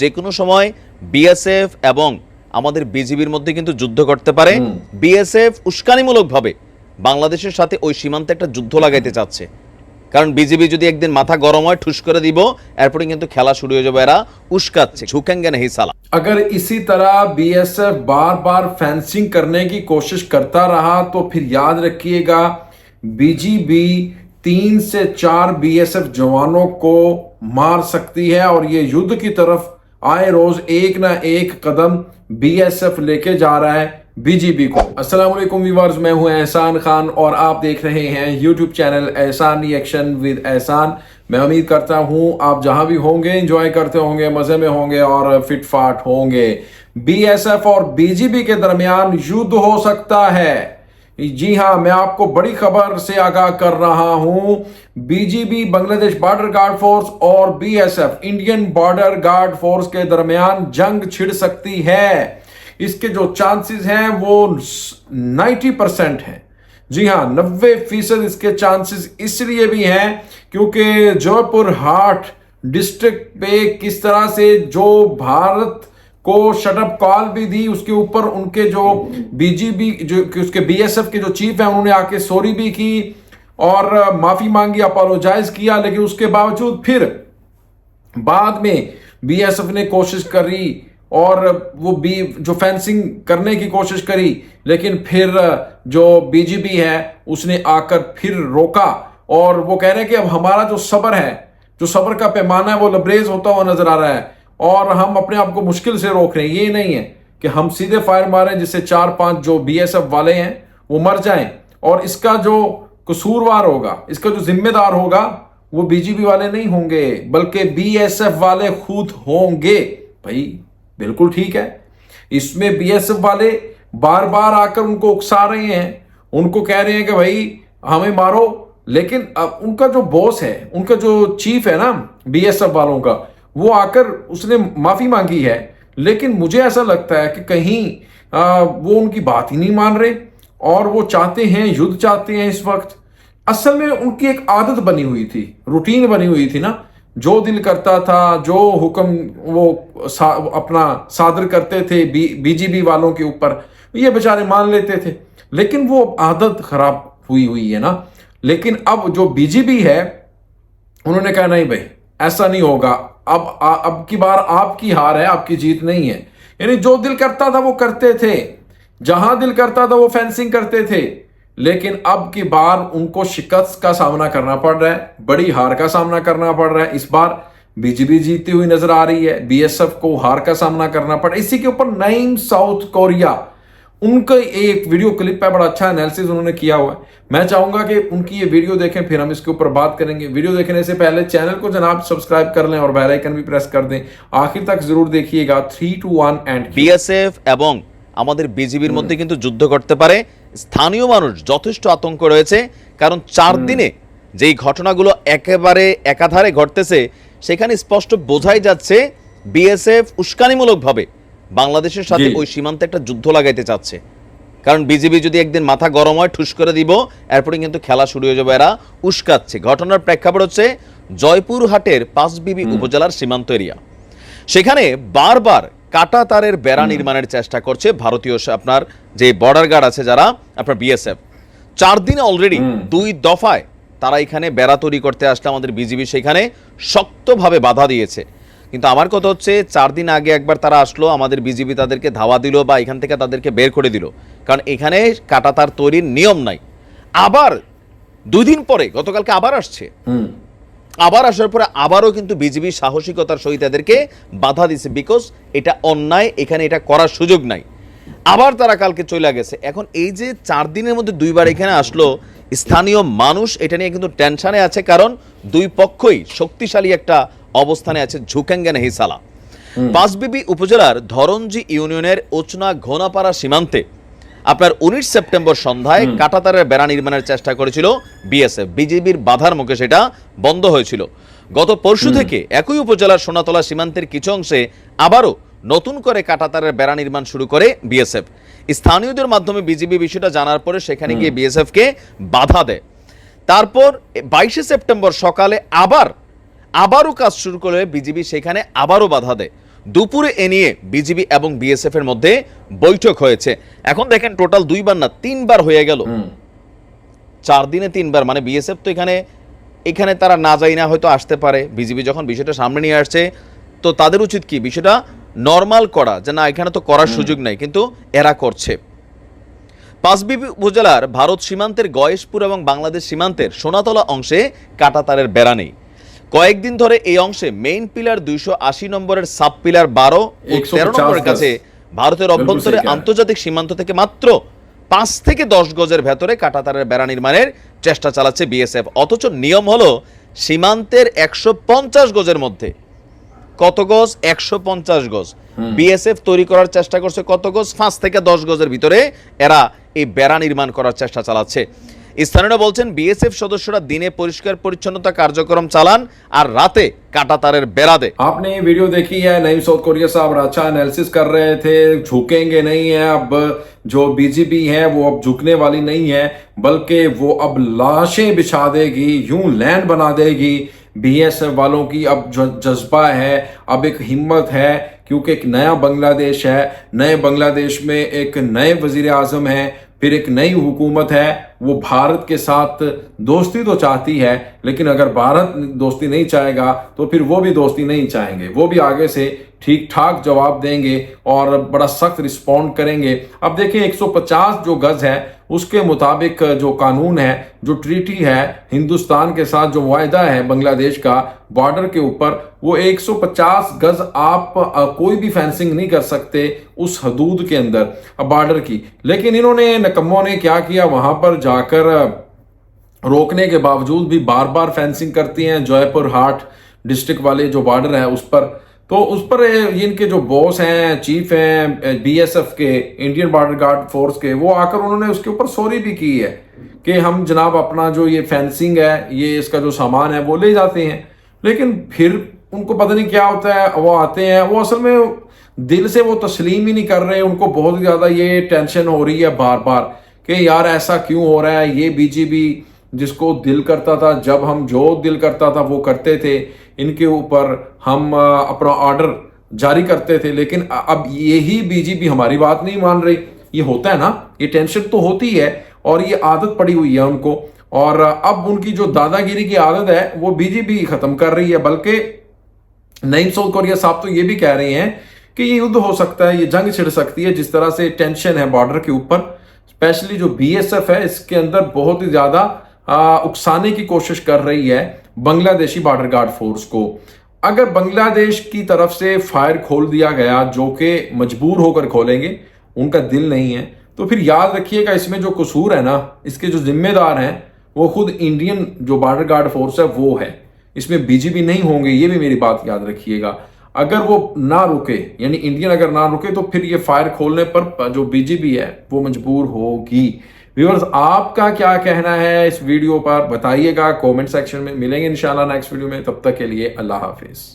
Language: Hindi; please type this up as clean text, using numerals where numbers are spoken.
যে কোনো সময় বিএসএফ এবং আমাদের বিজিবির মধ্যে কিন্তু যুদ্ধ করতে পারে। বিএসএফ উস্কানিমূলকভাবে বাংলাদেশের সাথে ওই সীমান্তে একটা যুদ্ধ লাগাইতে চাচ্ছে, কারণ বিজিবি যদি একদিন মাথা গরম হয় ঠুস করে দিব, এরপরে কিন্তু খেলা শুরু হয়ে যাবে। এরা উস্কাচ্ছে, झुकेंगे नहीं साला। अगर इसी तरह बीएसएफ बार बार फेंसिंग करने की कोशिश करता रहा तो फिर याद रखिएगा बीजीबी 3 से 4 बीएसएफ जवानों को मार सकती है और ये युद्ध की तरफ आए रोज एक ना एक कदम बीएसएफ लेके जा रहा है बीजीबी को। अस्सलाम वालेकुम व्यूअर्स, मैं हूं एहसान खान और आप देख रहे हैं यूट्यूब चैनल एहसान रिएक्शन विद एहसान। मैं उम्मीद करता हूं आप जहां भी होंगे एंजॉय करते होंगे, मजे में होंगे और फिट फाट होंगे। बीएसएफ और बीजीबी के दरमियान युद्ध हो सकता है। जी हां, मैं आपको बड़ी खबर से आगाह कर रहा हूं। BGB Bangladesh border guard force और BSF Indian border guard force के दरमियान जंग छिड़ सकती है। इसके जो चांसेस हैं वो 90% हैं। जी हां, 90% इसके चांसेस इसलिए भी हैं क्योंकि जयपुर हाट डिस्ट्रिक्ट पे किस तरह से जो भारत को शटअप कॉल भी दी, उसके ऊपर उनके जो बीजीबी जो उसके बीएसएफ के जो चीफ हैं उन्होंने आके सॉरी भी की और माफी मांगी, अपोलोजाइज किया, लेकिन उसके बावजूद फिर बाद में बीएसएफ ने कोशिश करी और वो जो फेंसिंग करने की कोशिश करी, लेकिन फिर जो बीजीबी है उसने आकर फिर रोका और वो कह रहे हैं कि अब हमारा जो सब्र है, जो सब्र का पैमाना है वो लबरेज होता हुआ नजर आ रहा है और हम अपने आप को मुश्किल से रोक रहे हैं। ये नहीं है कि हम सीधे फायर मारें जिससे 4-5 जो बीएसएफ वाले हैं वो मर जाएं और इसका जो कसूरवार होगा, इसका जो जिम्मेदार होगा वो बीजीबी वाले नहीं होंगे बल्कि बीएसएफ वाले खुद होंगे। भाई बिल्कुल ठीक है, इसमें बीएसएफ वाले बार बार आकर उनको उकसा रहे हैं, उनको कह रहे हैं कि भाई हमें मारो, लेकिन अब उनका जो बॉस है, उनका जो चीफ है ना बीएसएफ वालों का, वो आकर उसने माफी मांगी है, लेकिन मुझे ऐसा लगता है कि कहीं वो उनकी बात ही नहीं मान रहे और वो चाहते हैं, युद्ध चाहते हैं इस वक्त। असल में उनकी एक आदत बनी हुई थी, रूटीन बनी हुई थी ना, जो दिल करता था, जो हुक्म वो अपना सादर करते थे बीजीबी वालों के ऊपर, ये बेचारे मान लेते थे, लेकिन वो आदत खराब हुई है ना। लेकिन अब जो बीजीबी है उन्होंने कहा नहीं भाई ऐसा नहीं होगा, अब की बार आपकी हार है, आपकी जीत नहीं है। यानी जो दिल करता था वो करते थे, जहां दिल करता था वो फेंसिंग करते थे, लेकिन अब की बार उनको शिकस्त का सामना करना पड़ रहा है, बड़ी हार का सामना करना पड़ रहा है। इस बार बीजीबी जीतती हुई नजर आ रही है, बीएसएफ को हार का सामना करना पड़। इसी के ऊपर नईम साउथ कोरिया, उनका एक वीडियो क्लिप है, बड़ा अच्छा एनालिसिस उन्होंने किया हुआ है। मैं चाहूंगा कि उनकी ये वीडियो देखें, फिर हम इसके ऊपर बात करेंगे। वीडियो देखने से पहले चैनल को जनाब सब्सक्राइब कर लें और बेल आइकन भी प्रेस कर दें, आखिर तक जरूर देखिएगा। 3, 2, 1 एंड বিএসএফ এবং আমাদের বিজিবির মধ্যে কিন্তু যুদ্ধ করতে পারে। স্থানীয় মানুষ যথেষ্ট আতঙ্ক রয়েছে, কারণ 4 দিনে যেই ঘটনাগুলো একেবারে একাধারে ঘটতেছে সেখানে স্পষ্ট বোঝাই যাচ্ছে বিএসএফ উস্কানিমূলকভাবে বাংলাদেশের সাথে ওই সীমান্তে একটা যুদ্ধ লাগাইতে চাচ্ছে, কারণ বিজিবি যদি একদিন মাথা গরম হয় ঠুস করে দিব, এরপরে কিন্তু খেলা শুরু হয়ে যাবে। এরা উস্কাচ্ছে। ঘটনার প্রেক্ষাপট হচ্ছে জয়পুরহাটের পাঁচবিবি উপজেলার সীমান্ত এরিয়া। সেখানে বারবার কাটা তারের বেড়া নির্মাণের চেষ্টা করছে ভারতীয় আপনার যে বর্ডার গার্ড আছে যারা আপনার বিএসএফ। 4 দিনে অলরেডি 2 দফায় তারা এখানে বেড়া তৈরি করতে আসলে আমাদের বিজিবি সেখানে শক্তভাবে বাধা দিয়েছে। কিন্তু আমার কথা হচ্ছে 4 দিন আগে একবার তারা আসলো, আমাদের বিজিবি তাদেরকে ধাওয়া দিল বা এখান থেকে তাদেরকে বের করে দিল, কারণ এখানে কাটা তার তৈরির নিয়ম নাই। আবার 2 দিন পরে গতকালকে আবার আসছে, আবার আসার পরে আবারও কিন্তু বিজিবি সাহসিকতার সহিত এদেরকে বাধা দিছে, বিকজ এটা অন্যায়, এখানে এটা করার সুযোগ নাই। আবার তারা কালকে চলে গেছে। এখন এই যে 4 দিনের মধ্যে 2 বার এখানে আসলো, স্থানীয় মানুষ এটা নিয়ে কিন্তু টেনশনে আছে, কারণ 2 পক্ষই শক্তিশালী একটা অবস্থানে আছে। झुकेंगे नहीं साला। পাঁচবিবি উপজেলার ধরঞ্জি ইউনিয়নের ওচনা ঘোনাপাড়া সীমান্তে আপনার 19 সেপ্টেম্বর সন্ধ্যায় কাঁটাতারের বেড়া নির্মাণের চেষ্টা করেছিল বিএসএফ। বিজিবির বাধার মুখে সেটা বন্ধ হয়েছিল। গত পরশু থেকে একই উপজেলার সোনাতলা সীমান্তের কিছু অংশে আবারও নতুন করে কাঁটাতারের বেড়া নির্মাণ শুরু করে বিএসএফ। স্থানীয়দের মাধ্যমে বিজিবি বিষয়টা জানার পরে সেখানে গিয়ে বিএসএফকে বাধা দেয়। তারপর 22 সেপ্টেম্বর সকালে আবারও কাজ শুরু করে বিজিবি সেখানে আবারও বাধা দেয়। দুপুরে এ নিয়ে বিজিবি এবং বিএসএফ এর মধ্যে বৈঠক হয়েছে। এখন দেখেন টোটাল 2 বার না 3 বার হয়ে গেল, 4 দিনে 3 বার। মানে বিএসএফ তো এখানে তারা না যাই না হয়তো আসতে পারে। বিজিবি যখন বিষয়টা সামনে নিয়ে আসছে তো তাদের উচিত কি বিষয়টা নর্মাল করা, যে না এখানে তো করার সুযোগ নাই, কিন্তু এরা করছে। পাঁচবিবি উপজেলার ভারত সীমান্তের গয়েশপুর এবং বাংলাদেশ সীমান্তের সোনাতলা অংশে কাঁটাতারের বেড়া নেই। কয়েকদিন ধরে এই অংশে মেইন পিলার 280 নম্বরের সাব পিলার 12 ও 13 নম্বরের কাছে ভারতের অভ্যন্তরে আন্তর্জাতিক সীমান্ত থেকে মাত্র 5 থেকে 10 গজের ভেতরে কাঁটাতারের বেড়া নির্মাণের চেষ্টা চালাচ্ছে বিএসএফ। অথচ নিয়ম হলো সীমান্তের 150 গজের মধ্যে। কত গজ? 150 গজ। বিএসএফ তৈরি করার চেষ্টা করছে কত গজ? 5 থেকে 10 গজের ভিতরে এরা এই বেড়া নির্মাণ করার চেষ্টা চালাচ্ছে। স্থানীয়রা বলছেন বিএসএফ সদস্যরা দিনে পরিষ্কার পরিচ্ছন্নতা কার্যক্রম চালান আর রাতে কাঁটাতারের বেড়া দেয়। आपने ये वीडियो देखी है, नईम साउथ कोरिया साहब अच्छा एनालिसिस कर रहे थे, झुकेंगे नहीं है अब। जो बीजेपी है वो अब झुकने वाली नहीं है, बल्कि वो अब लाशें बिछा देगी, यूं लैंड बना देगी। बीएसएफ वालों की अब जज्बा है, अब एक हिम्मत है, क्योंकि एक नया बांग्लादेश है। नए बांग्लादेश में एक नए वजीर आजम है, फिर एक नई हुकूमत है। वो भारत के साथ दोस्ती तो चाहती है, लेकिन अगर भारत दोस्ती नहीं चाहेगा तो फिर वो भी दोस्ती नहीं चाहेंगे। वो भी आगे से ठीक ठाक जवाब देंगे और बड़ा सख्त रिस्पॉन्ड करेंगे। अब देखिए 150 जो गज है उसके मुताबिक जो कानून है, जो ट्रीटी है हिंदुस्तान के साथ, जो वायदा है बांग्लादेश का बॉर्डर के ऊपर, वो 150 गज आप कोई भी फेंसिंग नहीं कर सकते उस हदूद के अंदर बॉर्डर की। लेकिन इन्होंने नकम्मों ने क्या किया, वहां पर जाकर रोकने के बावजूद भी बार बार फेंसिंग करती हैं। जयपुर हाट डिस्ट्रिक्ट वाले जो बॉर्डर है उस पर, तो उस पर इनके जो बॉस हैं, चीफ हैं बीएसएफ के, इंडियन बॉर्डर गार्ड फोर्स के, वो आकर उन्होंने उसके ऊपर सॉरी भी की है कि हम जनाब अपना जो ये फेंसिंग है, ये इसका जो सामान है वो ले जाते हैं। लेकिन फिर उनको पता नहीं क्या होता है, वो आते हैं, वो असल में दिल से वो तस्लीम ही नहीं कर रहे। उनको बहुत ज्यादा ये टेंशन हो रही है बार बार कि यार ऐसा क्यों हो रहा है। ये बीजेपी जिसको दिल करता था, जब हम जो दिल करता था वो करते थे, इनके ऊपर हम अपना ऑर्डर जारी करते थे। लेकिन अब यही बीजेपी हमारी बात नहीं मान रही। ये होता है ना, ये टेंशन तो होती है और ये आदत पड़ी हुई है उनको। और अब उनकी जो दादागिरी की आदत है वो बीजेपी खत्म कर रही है। बल्कि नईम साउथ कोरिया साहब तो ये भी कह रहे हैं कि ये युद्ध हो सकता है, ये जंग छिड़ सकती है। जिस तरह से टेंशन है बॉर्डर के ऊपर, स्पेशली जो बीएसएफ है इसके अंदर बहुत ही ज्यादा उकसाने की कोशिश कर रही है बांग्लादेशी बॉर्डर गार्ड फोर्स को। अगर बांग्लादेश की तरफ से फायर खोल दिया गया, जो कि मजबूर होकर खोलेंगे, उनका दिल नहीं है, तो फिर याद रखिएगा इसमें जो कसूर है ना, इसके जो जिम्मेदार हैं वो खुद इंडियन जो बॉर्डर गार्ड फोर्स है वो है। इसमें बीजेपी नहीं होंगे, ये भी मेरी बात याद रखिएगा। अगर वो ना रुके, यानी इंडियन अगर ना रुके, तो फिर ये फायर खोलने पर जो बीजेपी है वो मजबूर होगी। व्यूअर्स, आपका क्या कहना है इस वीडियो पर बताइएगा कमेंट सेक्शन में। मिलेंगे इंशाल्लाह नेक्स्ट वीडियो में, तब तक के लिए अल्लाह हाफिज।